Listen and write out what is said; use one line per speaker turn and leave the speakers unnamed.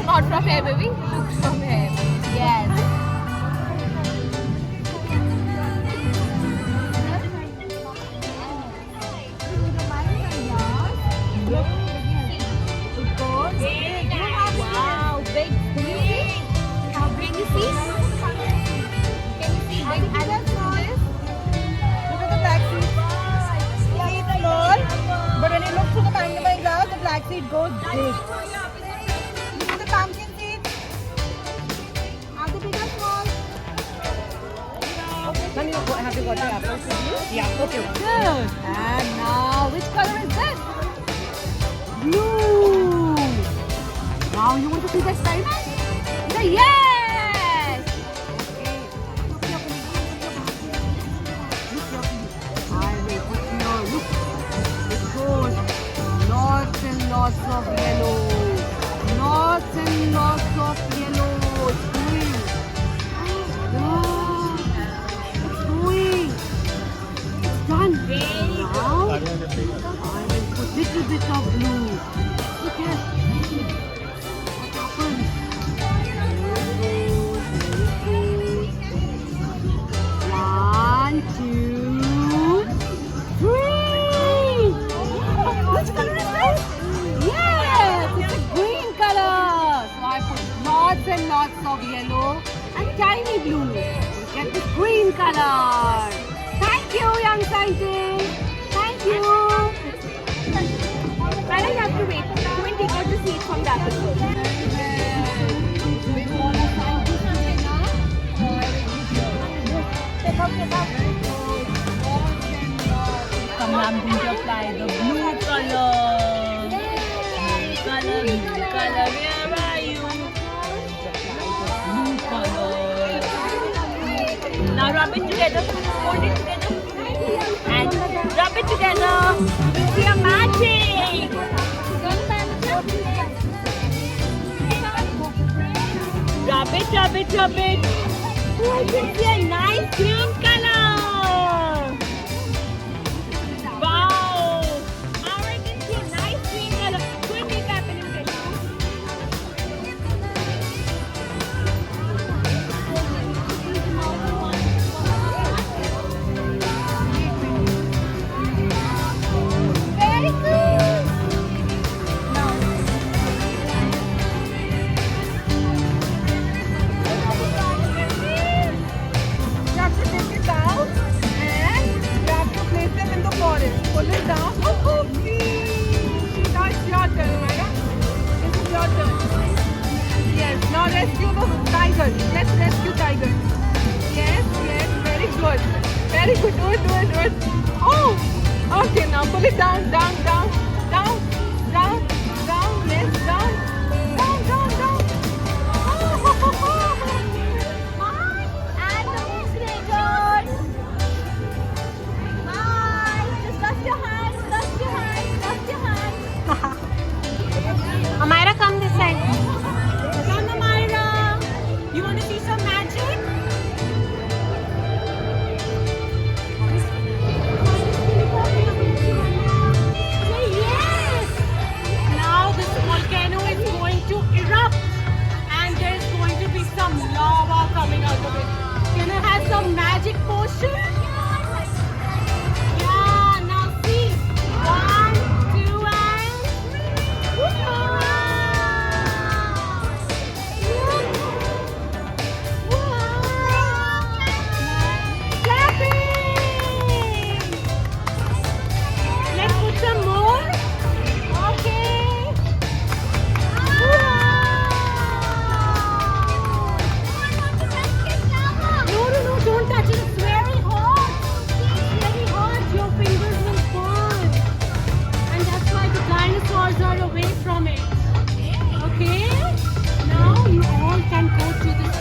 Not from here, baby. Look from here. Yes. Wow, big. Can you see? How big is this? Can you see? Big. And that's small.
Look at the black seed. See, it's small, but when you look through the magnifying glass, the black seed goes big. Look at the pumpkin seeds. Are they big or small? Sunny, have you got the apples with you? Yeah, okay.
Good. And now, which color is this? Blue. Now you want to see the experiment? Say yes. I will put your look. It goes lots and lots of yellow. Lots and lots of yellow. It's going. It's going. It's done. Now I will put little bit of blue. Look here. What happens? One, two, three. Which color is this? Yes, it's a green color. So I put lots and lots of yellow and tiny blue. You get this green color. Thank you, young scientist. Thank you. Why do you have to wait? Go and take out the seed from the apple first. Come, I'm going to apply the blue color. Blue color, where are you? Blue color. Now rub it together, hold it together, and rub it together. You will see a magic. Rub it, rub it, rub it. Oh, I can see a nice green color. Wow. Now I can see a nice green color. Go and make apple impression. Very good.
You have to take it down and you have to place them in the forest. Pull it down. Oh, please. Now it's your turn, Maya. This is your turn. Yes, now rescue the tiger. Let's rescue tiger. Yes, yes, very good. Very good. Do it, do it, do it. Oh, okay, now pull it down, down, down, down, down, down. Yes, down, down, down, down.
Bye. And the refrigerator. Bye. Just dust your hands, dust your hands, dust your hands. paws are away from it. Okay? Now you all can go to the